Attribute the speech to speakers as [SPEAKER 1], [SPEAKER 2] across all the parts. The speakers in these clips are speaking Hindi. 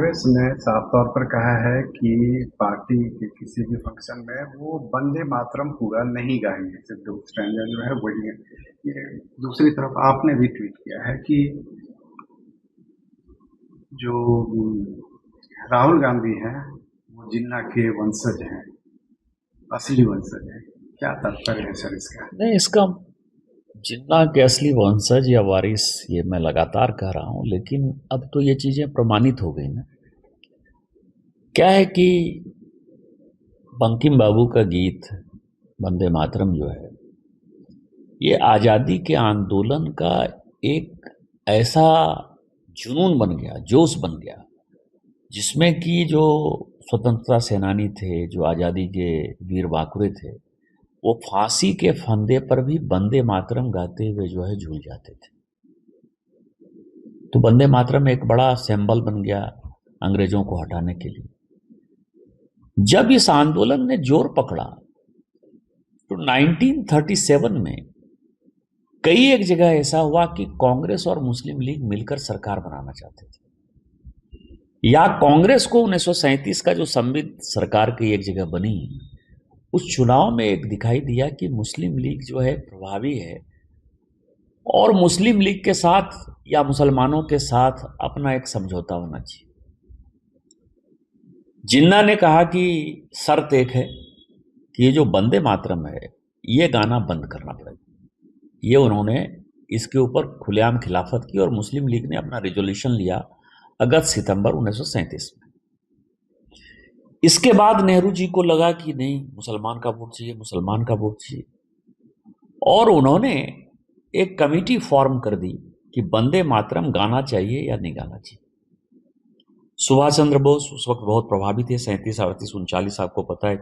[SPEAKER 1] कांग्रेस ने साफ तौर पर कहा है कि पार्टी के किसी भी फंक्शन में वो वंदे मातरम पूरा नहीं गाएंगे, सिर्फ दो स्टैंडर्ड जो है वही है। ये दूसरी तरफ आपने भी ट्वीट किया है कि जो राहुल गांधी हैं वो जिन्ना के वंशज हैं, असली वंशज हैं। क्या तात्पर्य है सर इसका?
[SPEAKER 2] नहीं, इसका जिन्ना के असली वंशज या वारिस ये मैं लगातार कह रहा हूं, लेकिन अब तो ये चीजें प्रमाणित हो गई ना। क्या है कि बंकिम बाबू का गीत वंदे मातरम जो है, ये आज़ादी के आंदोलन का एक ऐसा जुनून बन गया, जोश बन गया, जिसमें कि जो स्वतंत्रता सेनानी थे, जो आज़ादी के वीर बाकुरे थे, वो फांसी के फंदे पर भी वंदे मातरम गाते हुए जो है झूल जाते थे। तो वंदे मातरम एक बड़ा सिंबल बन गया अंग्रेजों को हटाने के लिए। जब इस आंदोलन ने जोर पकड़ा तो 1937 में कई एक जगह ऐसा हुआ कि कांग्रेस और मुस्लिम लीग मिलकर सरकार बनाना चाहते थे, या कांग्रेस को 1937 का जो संविध सरकार की एक जगह बनी, उस चुनाव में एक दिखाई दिया कि मुस्लिम लीग जो है प्रभावी है, और मुस्लिम लीग के साथ या मुसलमानों के साथ अपना एक समझौता होना चाहिए। जिन्ना ने कहा कि शर्त एक है कि ये जो वंदे मातरम है ये गाना बंद करना पड़ेगा। ये उन्होंने इसके ऊपर खुलेआम खिलाफत की और मुस्लिम लीग ने अपना रिजोल्यूशन लिया अगस्त सितंबर 1937 में। इसके बाद नेहरू जी को लगा कि नहीं, मुसलमान का वोट चाहिए, मुसलमान का वोट चाहिए, और उन्होंने एक कमेटी फॉर्म कर दी कि वंदे मातरम गाना चाहिए या नहीं गाना चाहिए। सुभाष चंद्र बोस उस वक्त बहुत प्रभावी थे, 37, 38, 39, आपको पता है।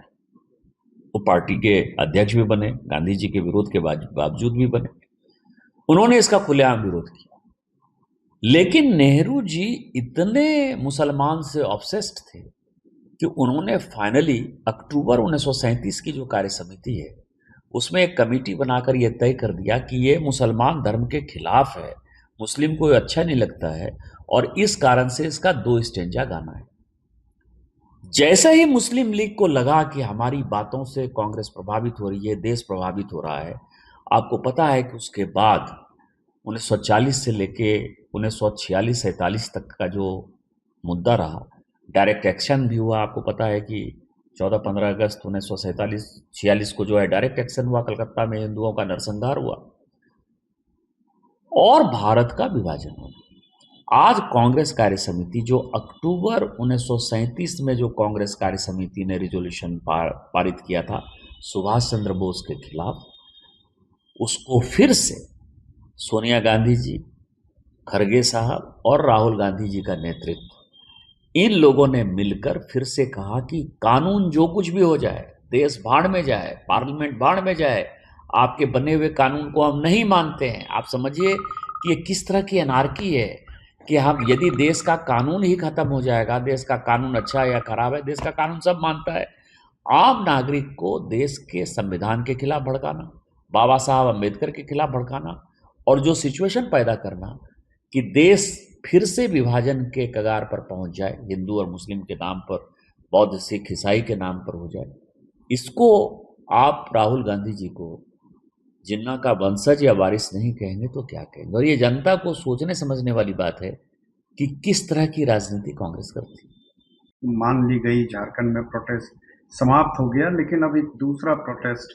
[SPEAKER 2] वो पार्टी के अध्यक्ष भी बने, गांधी जी के विरोध के बावजूद भी बने। उन्होंने इसका खुलेआम विरोध किया, लेकिन नेहरू जी इतने मुसलमान से ऑब्सेस्ड थे कि उन्होंने फाइनली अक्टूबर 1937 की जो कार्य समिति है उसमें एक कमेटी बनाकर यह तय कर दिया कि ये मुसलमान धर्म के खिलाफ है, मुस्लिम को अच्छा नहीं लगता है, और इस कारण से इसका 2 स्टेंजा गाना है। जैसे ही मुस्लिम लीग को लगा कि हमारी बातों से कांग्रेस प्रभावित हो रही है, देश प्रभावित हो रहा है, आपको पता है कि उसके बाद 1940 से लेके 1946-47 तक का जो मुद्दा रहा, डायरेक्ट एक्शन भी हुआ। आपको पता है कि 14-15 अगस्त 1947-46 को जो है डायरेक्ट एक्शन हुआ, कलकत्ता में हिंदुओं का नरसंहार हुआ और भारत का विभाजन हुआ। आज कांग्रेस कार्य समिति जो अक्टूबर 1937 में जो कांग्रेस कार्य समिति ने रिजोल्यूशन पारित किया था सुभाष चंद्र बोस के खिलाफ, उसको फिर से सोनिया गांधी जी, खरगे साहब और राहुल गांधी जी का नेतृत्व, इन लोगों ने मिलकर फिर से कहा कि कानून जो कुछ भी हो जाए, देश भाड़ में जाए, पार्लियामेंट भाड़ में जाए, आपके बने हुए कानून को हम नहीं मानते हैं। आप समझिए कि ये किस तरह की अनार्की है कि हम, यदि देश का कानून ही खत्म हो जाएगा, देश का कानून अच्छा है या खराब है, देश का कानून सब मानता है, आम नागरिक को देश के संविधान के खिलाफ भड़काना, बाबा साहब अम्बेडकर के खिलाफ भड़काना, और जो सिचुएशन पैदा करना कि देश फिर से विभाजन के कगार पर पहुंच जाए, हिंदू और मुस्लिम के नाम पर, बौद्ध सिख ईसाई के नाम पर हो जाए, इसको आप राहुल गांधी जी को जिन्ना का वंशज या वारिस नहीं कहेंगे तो क्या कहेंगे? और ये जनता को सोचने समझने वाली बात है कि किस तरह की राजनीति कांग्रेस करती है।
[SPEAKER 1] मान ली गई झारखंड में प्रोटेस्ट समाप्त हो गया, लेकिन अब एक दूसरा प्रोटेस्ट